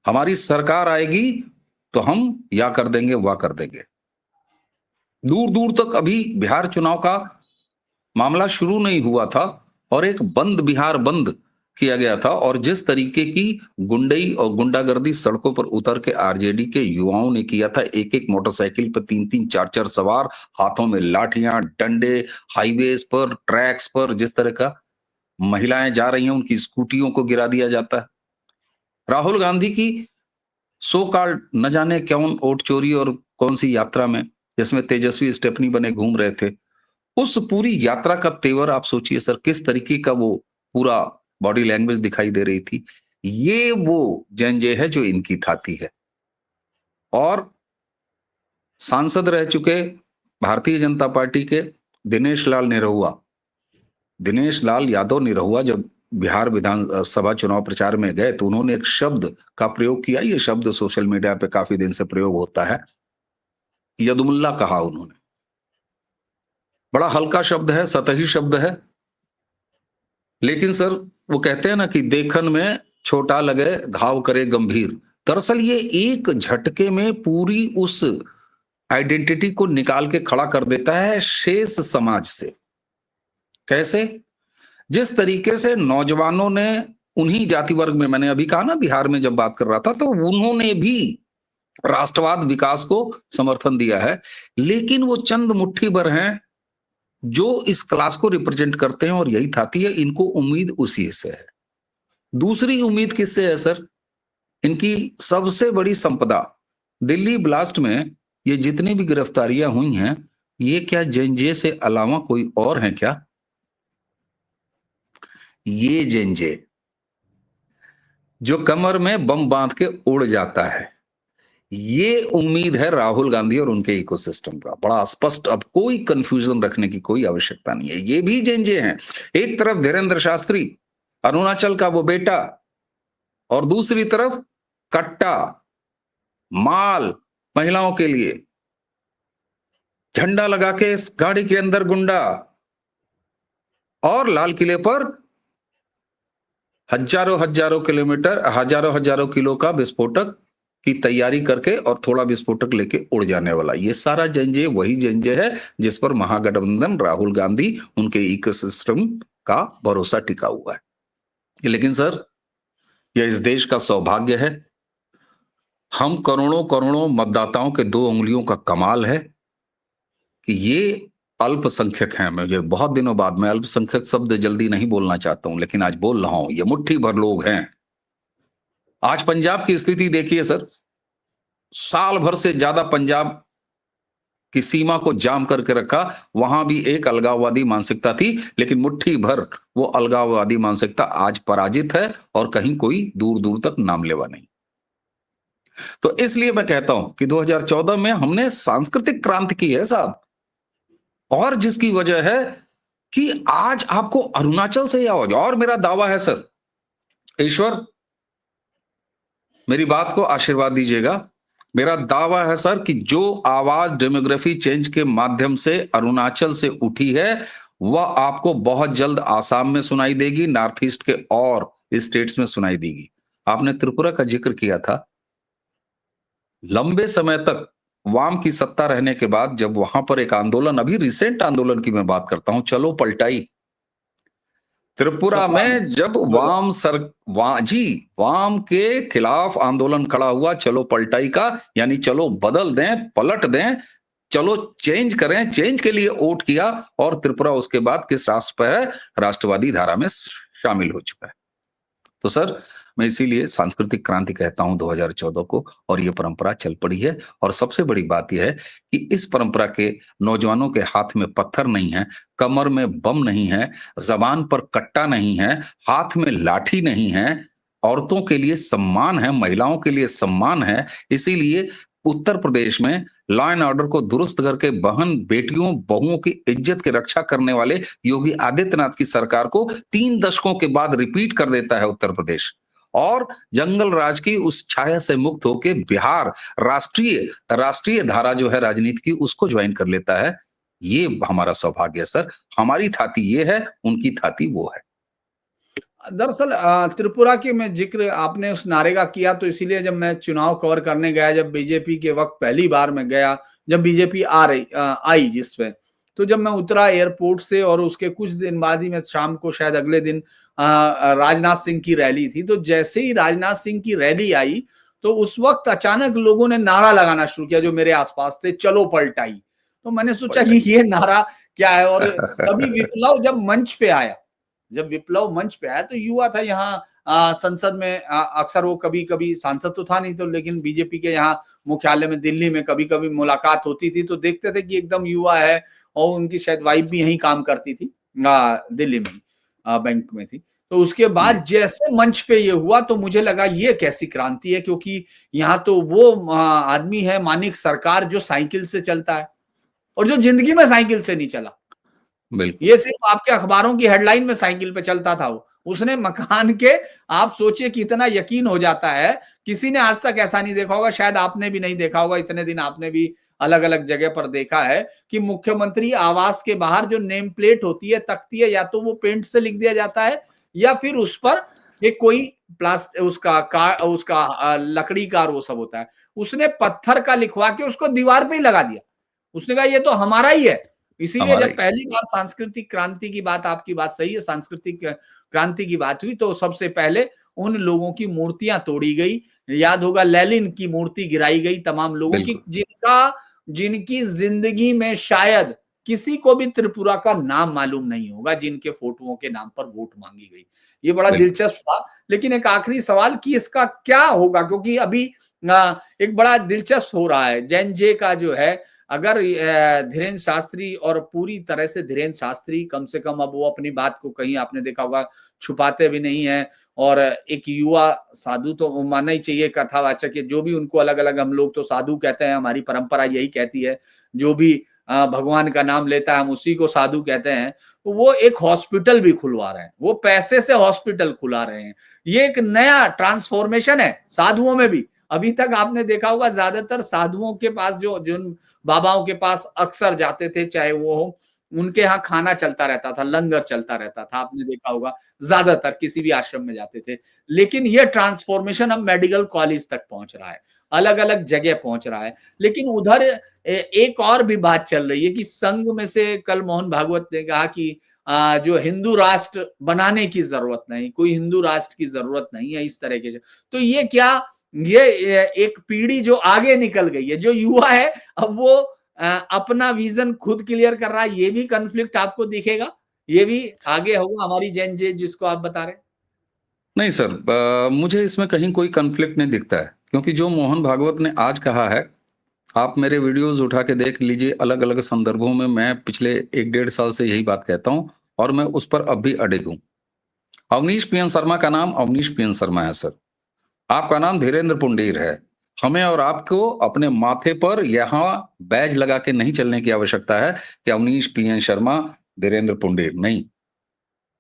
[SPEAKER 2] हमारी सरकार आएगी तो हम या कर देंगे वाह कर देंगे। दूर दूर तक अभी बिहार चुनाव का मामला शुरू नहीं हुआ था और एक बंद बिहार बंद किया गया था, और जिस तरीके की गुंडई और गुंडागर्दी सड़कों पर उतर के आरजेडी के युवाओं ने किया था, एक एक मोटरसाइकिल पर 3-3 4-4 सवार, हाथों में लाठियां डंडे, हाईवेज पर ट्रैक्स पर जिस तरह का महिलाएं जा रही हैं उनकी स्कूटियों को गिरा दिया जाता है। राहुल गांधी की सो कॉल्ड न जाने कौन वोट चोरी और कौन सी यात्रा में, जिसमें तेजस्वी स्टेफनी बने घूम रहे थे, उस पूरी यात्रा का तेवर आप सोचिए सर, किस तरीके का वो पूरा बॉडी लैंग्वेज दिखाई दे रही थी। ये वो जंजे है जो इनकी थाती है। और सांसद रह चुके भारतीय जनता पार्टी के दिनेश लाल यादव निरहुआ जब बिहार विधानसभा चुनाव प्रचार में गए तो उन्होंने एक शब्द का प्रयोग किया। ये शब्द सोशल मीडिया पे काफी दिन से प्रयोग होता है, यदुमुल्ला कहा उन्होंने। बड़ा हल्का शब्द है, सतही शब्द है, लेकिन सर वो कहते हैं ना कि देखन में छोटा लगे घाव करे गंभीर। दरअसल ये एक झटके में पूरी उस आइडेंटिटी को निकाल के खड़ा कर देता है शेष समाज से। कैसे? जिस तरीके से नौजवानों ने उन्हीं जाति वर्ग में, मैंने अभी कहा ना बिहार में जब बात कर रहा था, तो उन्होंने भी राष्ट्रवाद विकास को समर्थन दिया है, लेकिन वो चंद मुट्ठी भर हैं जो इस क्लास को रिप्रेजेंट करते हैं और यही थाती है। इनको उम्मीद उसी से है। दूसरी उम्मीद किससे है सर? इनकी सबसे बड़ी संपदा दिल्ली ब्लास्ट में ये जितनी भी गिरफ्तारियां हुई हैं, ये क्या जेंजे से अलावा कोई और है क्या? ये जेंजे जो कमर में बम बांध के उड़ जाता है, ये उम्मीद है राहुल गांधी और उनके इकोसिस्टम का। बड़ा स्पष्ट, अब कोई कंफ्यूजन रखने की कोई आवश्यकता नहीं है। ये भी जेंजे हैं। एक तरफ धीरेन्द्र शास्त्री, अरुणाचल का वो बेटा, और दूसरी तरफ कट्टा माल महिलाओं के लिए, झंडा लगा के इस गाड़ी के अंदर गुंडा, और लाल किले पर हजारों किलो का विस्फोटक की तैयारी करके और थोड़ा विस्फोटक लेके उड़ जाने वाला। ये सारा जंजे वही जंजे है जिस पर महागठबंधन, राहुल गांधी, उनके इकोसिस्टम का भरोसा टिका हुआ है। लेकिन सर यह इस देश का सौभाग्य है, हम करोड़ों मतदाताओं के 2 उंगलियों का कमाल है कि ये अल्पसंख्यक हैं। मुझे बहुत दिनों बाद, मैं अल्पसंख्यक शब्द जल्दी नहीं बोलना चाहता हूं, लेकिन आज बोल रहा हूं, ये मुट्ठी भर लोग हैं। आज पंजाब की स्थिति देखिए सर, साल भर से ज्यादा पंजाब की सीमा को जाम करके रखा। वहां भी एक अलगाववादी मानसिकता थी, लेकिन मुट्ठी भर वो अलगाववादी मानसिकता आज पराजित है और कहीं कोई दूर दूर तक नाम लेवा नहीं। तो इसलिए मैं कहता हूं कि 2014 में हमने सांस्कृतिक क्रांति की है साहब, और जिसकी वजह है कि आज आपको अरुणाचल से आवाज। और मेरा दावा है सर, ईश्वर मेरी बात को आशीर्वाद दीजिएगा, मेरा दावा है सर कि जो आवाज डेमोग्राफी चेंज के माध्यम से अरुणाचल से उठी है, वह आपको बहुत जल्द आसाम में सुनाई देगी, नॉर्थ ईस्ट के और स्टेट्स में सुनाई देगी। आपने त्रिपुरा का जिक्र किया था। लंबे समय तक वाम की सत्ता रहने के बाद जब वहां पर एक आंदोलन, अभी रिसेंट आंदोलन की मैं बात करता हूं, चलो पलटाई, त्रिपुरा में जब वाम के खिलाफ आंदोलन खड़ा हुआ, चलो पलटाई का, यानी चलो बदल दें, पलट दें, चलो चेंज करें, चेंज के लिए वोट किया, और त्रिपुरा उसके बाद किस रास्ते पर है? राष्ट्रवादी धारा में शामिल हो चुका है। तो सर मैं इसीलिए सांस्कृतिक क्रांति कहता हूं 2014 को, और ये परंपरा चल पड़ी है। और सबसे बड़ी बात यह है कि इस परंपरा के नौजवानों के हाथ में पत्थर नहीं है, कमर में बम नहीं है, जबान पर कट्टा नहीं है, हाथ में लाठी नहीं है, औरतों के लिए सम्मान है, महिलाओं के लिए सम्मान है। इसीलिए उत्तर प्रदेश में लॉ एंड ऑर्डर को दुरुस्त करके बहन बेटियों बहुओं की इज्जत की रक्षा करने वाले योगी आदित्यनाथ की सरकार को 3 दशकों के बाद रिपीट कर देता है उत्तर प्रदेश। और जंगल राज की उस छाया से मुक्त होके बिहार राष्ट्रीय धारा जो है राजनीति की उसको ज्वाइन कर लेता है। ये हमारा सौभाग्य है सर। हमारी थाती ये है, उनकी थाती वो है।
[SPEAKER 1] दरअसल त्रिपुरा की मैं जिक्र आपने उस नारे का किया, तो इसीलिए जब मैं चुनाव कवर करने गया, जब बीजेपी के वक्त पहली बार मैं गया, जब बीजेपी आई जिसमें, तो जब मैं उतरा एयरपोर्ट से और उसके कुछ दिन बाद ही मैं शाम को शायद अगले दिन राजनाथ सिंह की रैली थी, तो जैसे ही राजनाथ सिंह की रैली आई तो उस वक्त अचानक लोगों ने नारा लगाना शुरू किया जो मेरे आसपास थे, चलो पलटाई। तो मैंने सोचा कि ये नारा क्या है। और तभी विप्लव जब मंच पे आया, जब विप्लव मंच पे आया तो युवा था यहाँ संसद में, अक्सर वो कभी कभी सांसद तो था नहीं तो, लेकिन बीजेपी के यहाँ मुख्यालय में दिल्ली में कभी कभी मुलाकात होती थी तो देखते थे कि एकदम युवा है, और उनकी शायद वाइफ भी यहीं काम करती थी, दिल्ली में बैंक में थी। तो उसके बाद जैसे मंच पे ये हुआ तो मुझे लगा ये कैसी क्रांति है, क्योंकि यहाँ तो वो आदमी है मानिक सरकार जो साइकिल से चलता है और जो जिंदगी में साइकिल से नहीं चला।
[SPEAKER 2] बिल्कुल।
[SPEAKER 1] ये सिर्फ आपके अखबारों की हेडलाइन में साइकिल पे चलता था वो। उसने मकान के, आप सोचिए कितना यकीन हो जाता है, किसी ने आज तक ऐसा नहीं देखा होगा, शायद आपने भी नहीं देखा होगा, इतने दिन आपने भी अलग अलग जगह पर देखा है कि मुख्यमंत्री आवास के बाहर जो नेम प्लेट होती है, तख्ती है, या तो वो पेंट से लिख दिया जाता है या फिर उस पर एक कोई प्लास्टिक उसका लकड़ी का वो सब होता है, उसने पत्थर का लिखवा के उसको दीवार पे ही लगा दिया। उसने कहा ये तो हमारा ही है। इसीलिए जब पहली बार सांस्कृतिक क्रांति की बात, आपकी बात सही है, सांस्कृतिक क्रांति की बात हुई तो सबसे पहले उन लोगों की मूर्तियां तोड़ी गई। याद होगा लेनिन की मूर्ति गिराई गई, तमाम लोगों की जिनकी जिंदगी में शायद किसी को भी त्रिपुरा का नाम मालूम नहीं होगा, जिनके फोटोओं के नाम पर वोट मांगी गई। ये बड़ा दिलचस्प था। लेकिन एक आखिरी सवाल कि इसका क्या होगा, क्योंकि अभी एक बड़ा दिलचस्प हो रहा है जैन जे का जो है, अगर धीरेन्द्र शास्त्री, और पूरी तरह से धीरेन्द्र शास्त्री कम से कम अब वो अपनी बात को कहीं आपने देखा होगा छुपाते भी नहीं है, और एक युवा साधु तो मानना ही चाहिए, कथावाचक है, जो भी उनको अलग अलग, हम लोग तो साधु कहते हैं, हमारी परंपरा यही कहती है, जो भी भगवान का नाम लेता है हम उसी को साधु कहते हैं। तो वो एक हॉस्पिटल भी खुलवा रहे हैं, वो पैसे से हॉस्पिटल खुला रहे हैं। ये एक नया ट्रांसफॉर्मेशन है साधुओं में भी। अभी तक आपने देखा होगा ज्यादातर साधुओं के पास, जो जिन बाबाओं के पास अक्सर जाते थे, चाहे वो हो, उनके यहाँ खाना चलता रहता था, लंगर चलता रहता था, आपने देखा होगा, ज्यादातर किसी भी आश्रम में जाते थे। लेकिन ये ट्रांसफॉर्मेशन अब मेडिकल कॉलेज तक पहुंच रहा है, अलग अलग जगह पहुंच रहा है। लेकिन उधर एक और भी बात चल रही है कि संघ में से कल मोहन भागवत ने कहा कि जो हिंदू राष्ट्र बनाने की जरूरत नहीं, कोई हिंदू राष्ट्र की जरूरत नहीं है, इस तरह के। तो ये क्या, ये एक पीढ़ी जो आगे निकल गई है, जो युवा है अब वो अपना विजन खुद क्लियर कर रहा है, ये भी कॉन्फ्लिक्ट आपको दिखेगा, ये भी आगे होगा हमारी जैन जे जिसको आप बता रहे हैं?
[SPEAKER 2] नहीं सर, मुझे इसमें कहीं कोई कॉन्फ्लिक्ट नहीं दिखता है, क्योंकि जो मोहन भागवत ने आज कहा है, आप मेरे वीडियोस उठा के देख लीजिए, अलग अलग संदर्भों में मैं पिछले 1-1.5 साल से यही बात कहता हूं और मैं उस पर अब भी अडिग हूं। अवनीश पीएन शर्मा का नाम अवनीश पीएन शर्मा है सर, आपका नाम धीरेन्द्र पुंडीर है। हमें और आपको अपने माथे पर यहां बैज लगा के नहीं चलने की आवश्यकता है कि अवनीश पीएन शर्मा, धीरेन्द्र पुंडीर नहीं।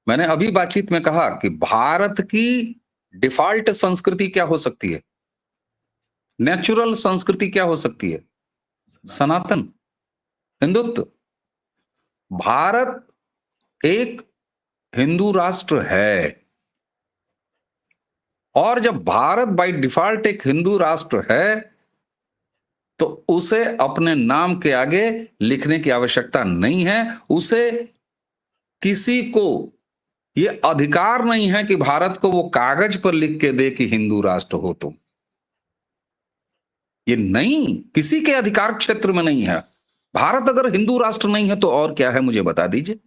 [SPEAKER 2] मैंने अभी बातचीत में कहा कि भारत की डिफॉल्ट संस्कृति क्या हो सकती है, नेचुरल संस्कृति क्या हो सकती है, सनातन हिंदुत्व। भारत एक हिंदू राष्ट्र है, और जब भारत बाय डिफॉल्ट एक हिंदू राष्ट्र है तो उसे अपने नाम के आगे लिखने की आवश्यकता नहीं है। उसे किसी को यह अधिकार नहीं है कि भारत को वो कागज पर लिख के दे कि हिंदू राष्ट्र हो तुम। ये नहीं, किसी के अधिकार क्षेत्र में नहीं है। भारत अगर हिंदू राष्ट्र नहीं है तो और क्या है, मुझे बता दीजिए।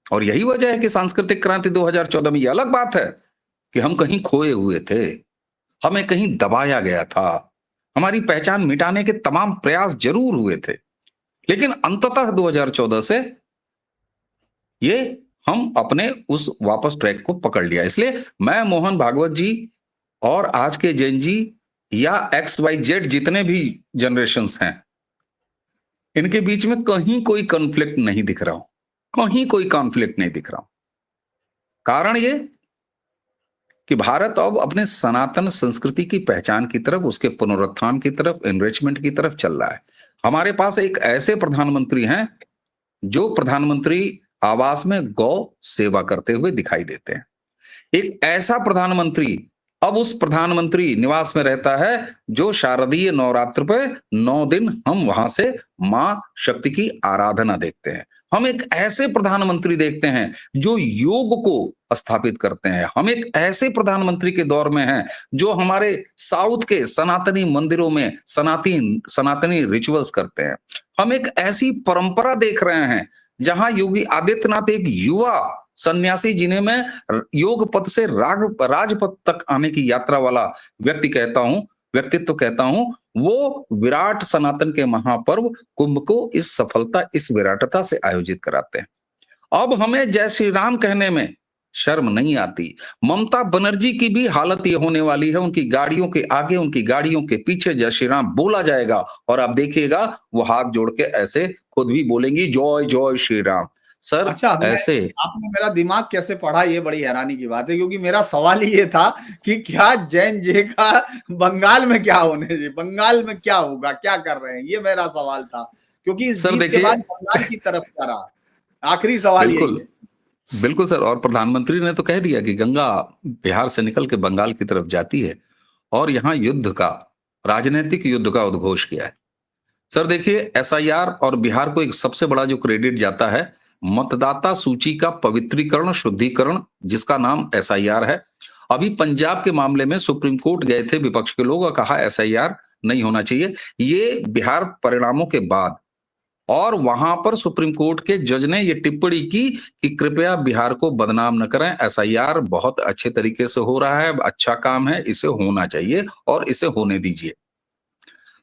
[SPEAKER 2] और यही वजह है कि सांस्कृतिक क्रांति 2014 में, यह अलग बात है कि हम कहीं खोए हुए थे, हमें कहीं दबाया गया था, हमारी पहचान मिटाने के तमाम प्रयास जरूर हुए थे, लेकिन अंततः 2014 से ये हम अपने उस वापस ट्रैक को पकड़ लिया। इसलिए मैं मोहन भागवत जी और आज के जैन जी या XYZ जितने भी जनरेशंस हैं, इनके बीच में कहीं कोई कॉन्फ्लिक्ट नहीं दिख रहा हूं, कहीं कोई कॉन्फ्लिक्ट नहीं दिख रहा हूं। कारण ये कि भारत अब अपने सनातन संस्कृति की पहचान की तरफ, उसके पुनरुत्थान की तरफ, एनरिचमेंट की तरफ चल रहा है। हमारे पास एक ऐसे प्रधानमंत्री हैं जो प्रधानमंत्री आवास में गौ सेवा करते हुए दिखाई देते हैं। एक ऐसा प्रधानमंत्री अब उस प्रधानमंत्री निवास में रहता है जो शारदीय नवरात्र पे 9 दिन हम वहां से मां शक्ति की आराधना देखते हैं। हम एक ऐसे प्रधानमंत्री देखते हैं जो योग को स्थापित करते हैं। हम एक ऐसे प्रधानमंत्री के दौर में हैं जो हमारे साउथ के सनातनी मंदिरों में सनातनी रिचुअल्स करते हैं। हम एक ऐसी परंपरा देख रहे हैं जहां योगी आदित्यनाथ एक युवा सन्यासी जिन्हें मैं योग पथ से राजपथ तक आने की यात्रा वाला व्यक्तित्व कहता हूं, वो विराट सनातन के महापर्व कुंभ को इस सफलता, इस विराटता से आयोजित कराते हैं। अब हमें जय श्री राम कहने में शर्म नहीं आती। ममता बनर्जी की भी हालत ये होने वाली है, उनकी गाड़ियों के आगे, उनकी गाड़ियों के पीछे जय श्री राम बोला जाएगा और आप देखिएगा वो हाथ जोड़ के ऐसे खुद भी बोलेंगी जय जय श्री राम। सर
[SPEAKER 1] अच्छा,
[SPEAKER 2] ऐसे
[SPEAKER 1] आपने मेरा दिमाग कैसे पढ़ा, ये बड़ी हैरानी की बात है, क्योंकि मेरा सवाल ही ये था कि क्या जैन जे का बंगाल में क्या होने चाहिए, बंगाल में क्या होगा, क्या कर रहे हैं, ये मेरा सवाल था, क्योंकि इस
[SPEAKER 2] सर
[SPEAKER 1] जीत के बाद बंगाल की तरफ जा रहा। आखिरी सवाल यही है।
[SPEAKER 2] बिल्कुल सर, और प्रधानमंत्री ने तो कह दिया कि गंगा बिहार से निकल के बंगाल की तरफ जाती है और यहाँ युद्ध का, राजनीतिक युद्ध का उद्घोष किया है। सर देखिए, एसआईआर और बिहार को एक सबसे बड़ा जो क्रेडिट जाता है मतदाता सूची का पवित्रीकरण, शुद्धिकरण, जिसका नाम एसआईआर है। अभी पंजाब के मामले में सुप्रीम कोर्ट गए थे विपक्ष के लोग और कहा एसआईआर नहीं होना चाहिए। ये बिहार परिणामों के बाद और वहां पर सुप्रीम कोर्ट के जज ने ये टिप्पणी की कि कृपया बिहार को बदनाम न करें, एसआईआर बहुत अच्छे तरीके से हो रहा है, अच्छा काम है, इसे होना चाहिए और इसे होने दीजिए।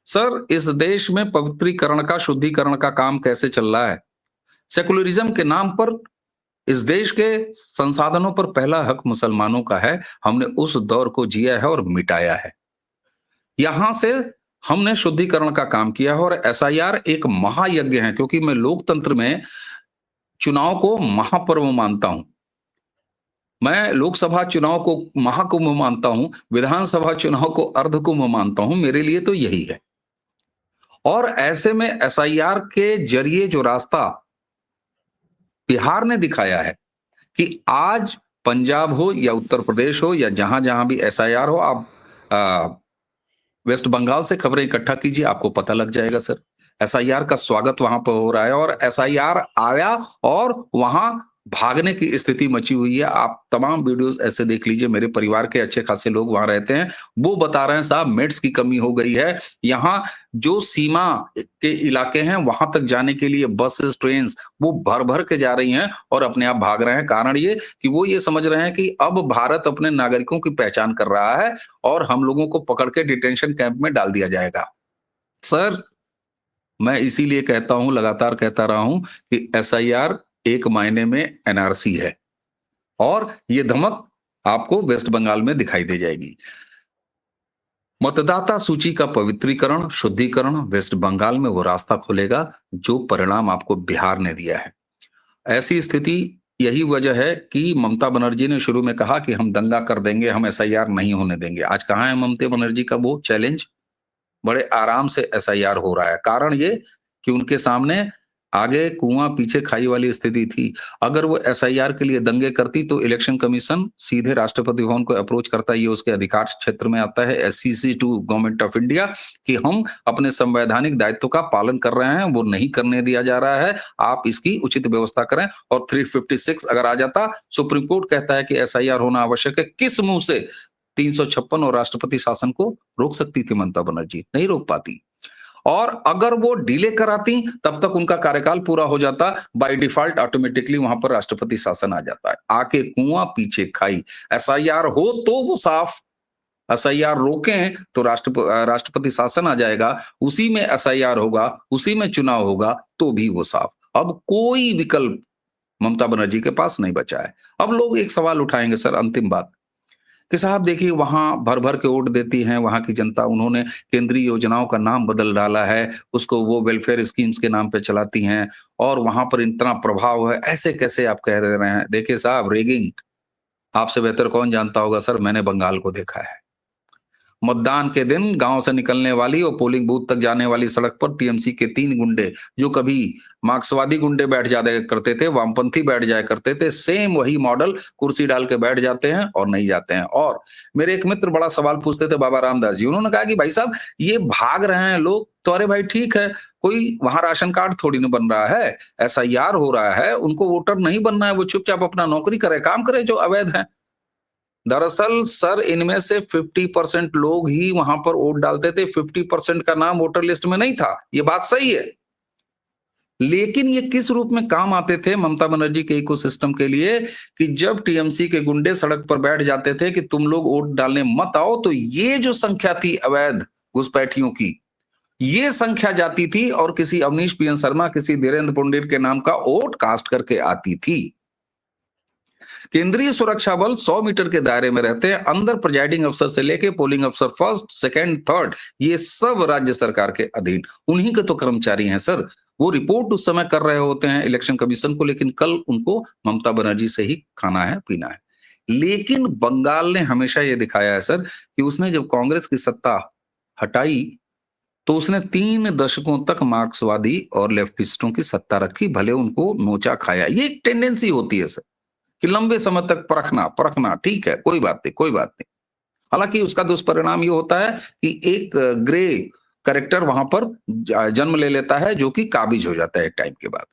[SPEAKER 2] सर इस देश में पवित्रीकरण का, शुद्धिकरण का काम कैसे चल रहा है? सेकुलरिज्म के नाम पर इस देश के संसाधनों पर पहला हक मुसलमानों का है। हमने उस दौर को जिया है और मिटाया है। यहां से हमने शुद्धिकरण का काम किया है और एसआईआर एक महायज्ञ है, क्योंकि मैं लोकतंत्र में चुनाव को महापर्व मानता हूं। मैं लोकसभा चुनाव को महाकुंभ मानता हूं, विधानसभा चुनाव को अर्धकुंभ मानता हूं। मेरे लिए तो यही है। और ऐसे में एसआईआर के जरिए जो रास्ता बिहार ने दिखाया है कि आज पंजाब हो या उत्तर प्रदेश हो या जहां जहां भी एसआईआर हो, आप वेस्ट बंगाल से खबरें इकट्ठा कीजिए, आपको पता लग जाएगा सर। एसआईआर का स्वागत वहां पर हो रहा है और एसआईआर आया और वहां भागने की स्थिति मची हुई है। आप तमाम वीडियोस ऐसे देख लीजिए, मेरे परिवार के अच्छे खासे लोग वहां रहते हैं, वो बता रहे हैं साहब मेड्स की कमी हो गई है। यहाँ जो सीमा के इलाके हैं वहां तक जाने के लिए बसेस, ट्रेन वो भर भर के जा रही हैं और अपने आप भाग रहे हैं। कारण ये कि वो ये समझ रहे हैं कि अब भारत अपने नागरिकों की पहचान कर रहा है और हम लोगों को पकड़ के डिटेंशन कैंप में डाल दिया जाएगा। सर मैं इसीलिए कहता हूं, लगातार कहता रहा हूं कि एसआईआर एक मायने में एनआरसी है और ये धमक आपको वेस्ट बंगाल में दिखाई दे जाएगी। मतदाता सूची का पवित्रीकरण, शुद्धिकरण वेस्ट बंगाल में वो रास्ता खोलेगा जो परिणाम आपको बिहार ने दिया है। ऐसी स्थिति, यही वजह है कि ममता बनर्जी ने शुरू में कहा कि हम दंगा कर देंगे, हम एसआईआर नहीं होने देंगे। आज कहां है ममता बनर्जी का वो चैलेंज? बड़े आराम से एसआईआर हो रहा है। कारण ये कि उनके सामने आगे कुआं पीछे खाई वाली स्थिति थी। अगर वो एसआईआर के लिए दंगे करती तो इलेक्शन कमीशन सीधे राष्ट्रपति भवन को अप्रोच करता, ये उसके अधिकार क्षेत्र में आता है, SCC to government of India, कि हम अपने संवैधानिक दायित्व का पालन कर रहे हैं, वो नहीं करने दिया जा रहा है, आप इसकी उचित व्यवस्था करें। और 356 अगर आ जाता, सुप्रीम कोर्ट कहता है कि एसआईआर होना आवश्यक है, किस मुंह से 356 और राष्ट्रपति शासन को रोक सकती थी ममता बनर्जी? नहीं रोक पाती। और अगर वो डिले कराती तब तक उनका कार्यकाल पूरा हो जाता, बाय डिफॉल्ट ऑटोमेटिकली वहां पर राष्ट्रपति शासन आ जाता है। आके कुआं पीछे खाई। एसआईआर हो तो वो साफ, एसआईआर रोकें तो राष्ट्रपति शासन आ जाएगा, उसी में एसआईआर होगा, उसी में चुनाव होगा, तो भी वो साफ। अब कोई विकल्प ममता बनर्जी के पास नहीं बचा है। अब लोग एक सवाल उठाएंगे सर, अंतिम बात, कि साहब देखिए वहां भर भर के वोट देती है वहां की जनता, उन्होंने केंद्रीय योजनाओं का नाम बदल डाला है, उसको वो वेलफेयर स्कीम्स के नाम पे चलाती हैं और वहां पर इतना प्रभाव है, ऐसे कैसे आप कह रहे हैं? देखिए साहब, रेगिंग आपसे बेहतर कौन जानता होगा सर, मैंने बंगाल को देखा है। मतदान के दिन गांव से निकलने वाली और पोलिंग बूथ तक जाने वाली सड़क पर टीएमसी के 3 गुंडे, जो कभी मार्क्सवादी गुंडे बैठ जाया करते थे, वामपंथी बैठ जाया करते थे, सेम वही मॉडल, कुर्सी डाल के बैठ जाते हैं और नहीं जाते हैं। और मेरे एक मित्र बड़ा सवाल पूछते थे बाबा रामदास जी, उन्होंने कहा कि भाई साहब ये भाग रहे हैं लोग तो अरे भाई ठीक है, कोई वहां राशन कार्ड थोड़ी ना बन रहा है, एसआईआर हो रहा है, उनको वोटर नहीं बनना है, वो चुपचाप अपना नौकरी करे, काम करे जो अवैध है। दरअसल सर इनमें से 50% लोग ही वहां पर वोट डालते थे, 50% का नाम वोटर लिस्ट में नहीं था, ये बात सही है। लेकिन ये किस रूप में काम आते थे ममता बनर्जी के इकोसिस्टम के लिए, कि जब टीएमसी के गुंडे सड़क पर बैठ जाते थे कि तुम लोग वोट डालने मत आओ, तो ये जो संख्या थी अवैध घुसपैठियों की, ये संख्या जाती थी और किसी अवनीश पीएन शर्मा, किसी धीरेन्द्र पुंडीर के नाम का वोट कास्ट करके आती थी। केंद्रीय सुरक्षा बल 100 मीटर के दायरे में रहते हैं, अंदर प्रिजाइडिंग अफसर से लेके पोलिंग अफसर फर्स्ट, सेकंड, थर्ड, ये सब राज्य सरकार के अधीन, उन्हीं के तो कर्मचारी हैं सर। वो रिपोर्ट उस समय कर रहे होते हैं इलेक्शन कमीशन को, लेकिन कल उनको ममता बनर्जी से ही खाना है पीना है। लेकिन बंगाल ने हमेशा ये दिखाया है सर कि उसने जब कांग्रेस की सत्ता हटाई तो उसने 3 दशकों तक मार्क्सवादी और लेफ्टिस्टों की सत्ता रखी, भले उनको नोचा खाया। ये एक टेंडेंसी होती है सर कि लंबे समय तक परखना, ठीक है, कोई बात नहीं। हालांकि उसका दुष्परिणाम ये होता है कि एक ग्रे कैरेक्टर वहां पर जन्म ले लेता है, जो कि काबिज हो जाता है एक टाइम के बाद।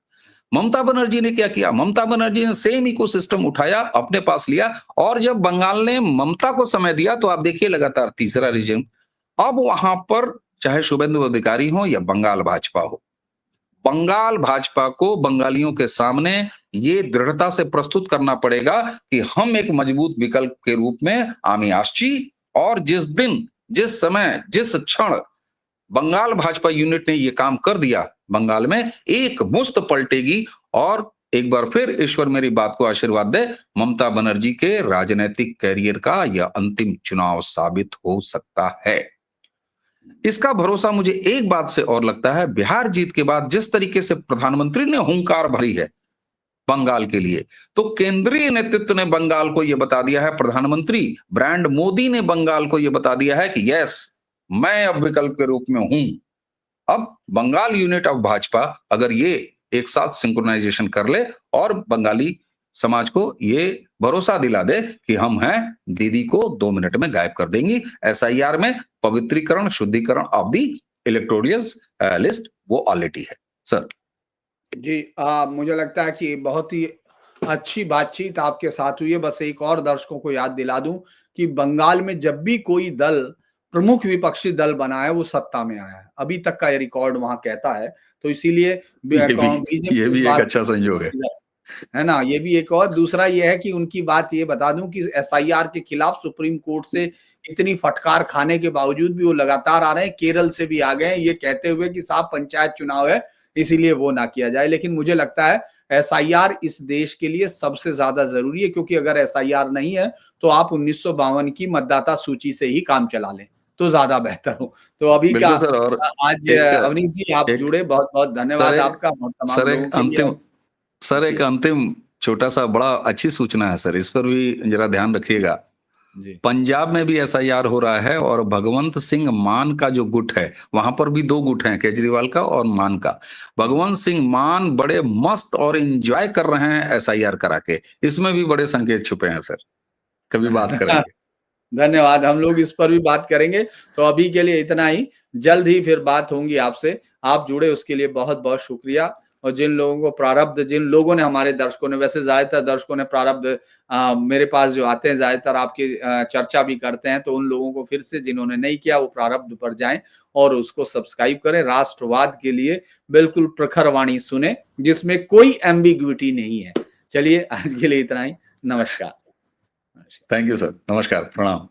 [SPEAKER 2] ममता बनर्जी ने क्या किया? ममता बनर्जी ने सेम इकोसिस्टम उठाया, अपने पास लिया, और जब बंगाल ने ममता को समय दिया तो आप देखिए लगातार तीसरा रीजन, अब वहां पर चाहे शुभेंदु अधिकारी हो या बंगाल भाजपा हो, बंगाल भाजपा को बंगालियों के सामने ये दृढ़ता से प्रस्तुत करना पड़ेगा कि हम एक मजबूत विकल्प के रूप में आमी आश्ची, और जिस दिन, जिस समय, जिस क्षण बंगाल भाजपा यूनिट ने ये काम कर दिया, बंगाल में एक मुश्त पलटेगी और एक बार फिर ईश्वर मेरी बात को आशीर्वाद दे, ममता बनर्जी के राजनीतिक कैरियर का यह अंतिम चुनाव साबित हो सकता है। इसका भरोसा मुझे एक बात से और लगता है, बिहार जीत के बाद जिस तरीके से प्रधानमंत्री ने हुंकार भरी है बंगाल के लिए, तो केंद्रीय नेतृत्व ने बंगाल को यह बता दिया है, प्रधानमंत्री ब्रांड मोदी ने बंगाल को यह बता दिया है कि यस, मैं अब विकल्प के रूप में हूं। अब बंगाल यूनिट ऑफ भाजपा अगर ये एक साथ सिंक्रोनाइजेशन कर ले और बंगाली समाज को ये भरोसा दिला दे कि हम हैं, दीदी को 2 मिनट में गायब कर देंगी, एसआईआर में पवित्रीकरण, शुद्धिकरण ऑफ दी इलेक्टोरल लिस्ट वो ऑलरेडी है सर।
[SPEAKER 1] जी, मुझे लगता है कि बहुत ही अच्छी बातचीत आपके साथ हुई है। बस एक और दर्शकों को याद दिला दूं कि बंगाल में जब भी कोई दल प्रमुख विपक्षी दल बना है वो सत्ता में आया है, अभी तक का ये रिकॉर्ड वहां कहता है। तो इसीलिए
[SPEAKER 2] ये भी एक अच्छा संयोग
[SPEAKER 1] है ना। ये भी एक, और दूसरा ये है कि उनकी बात ये बता दूं कि एसआईआर के खिलाफ सुप्रीम कोर्ट से इतनी फटकार खाने के बावजूद भी वो लगातार आ रहे हैं, केरल से भी आ गए ये कहते हुए कि साहब पंचायत चुनाव है इसीलिए वो ना किया जाए। लेकिन मुझे लगता है एसआईआर इस देश के लिए सबसे ज्यादा जरूरी है, क्योंकि अगर एसआईआर नहीं है तो आप 1952 की मतदाता सूची से ही काम चला लें तो ज्यादा बेहतर हो। तो अभी का
[SPEAKER 2] सर, और
[SPEAKER 1] आज अवनीश जी आप जुड़े, बहुत बहुत धन्यवाद आपका।
[SPEAKER 2] सर एक अंतिम छोटा सा बड़ा अच्छी सूचना है सर, इस पर भी जरा ध्यान रखिएगा। पंजाब में भी एसआईआर हो रहा है और भगवंत सिंह मान का जो गुट है, वहां पर भी 2 गुट हैं, केजरीवाल का और मान का। भगवंत सिंह मान बड़े मस्त और एंजॉय कर रहे हैं एसआईआर करा के, इसमें भी बड़े संकेत छुपे हैं सर, कभी बात करेंगे।
[SPEAKER 1] धन्यवाद, हम लोग इस पर भी बात करेंगे। तो अभी के लिए इतना ही, जल्द ही फिर बात होंगी आपसे। आप जुड़े उसके लिए बहुत बहुत शुक्रिया। और जिन लोगों ने हमारे दर्शकों ने, वैसे ज्यादातर दर्शकों ने प्रारब्ध मेरे पास जो आते हैं ज्यादातर आपकी चर्चा भी करते हैं, तो उन लोगों को फिर से जिन्होंने नहीं किया वो प्रारब्ध पर जाएं और उसको सब्सक्राइब करें। राष्ट्रवाद के लिए बिल्कुल प्रखर वाणी सुने जिसमें कोई एम्बिग्विटी नहीं है। चलिए आज के लिए इतना ही, नमस्कार।
[SPEAKER 2] थैंक यू सर, नमस्कार, प्रणाम।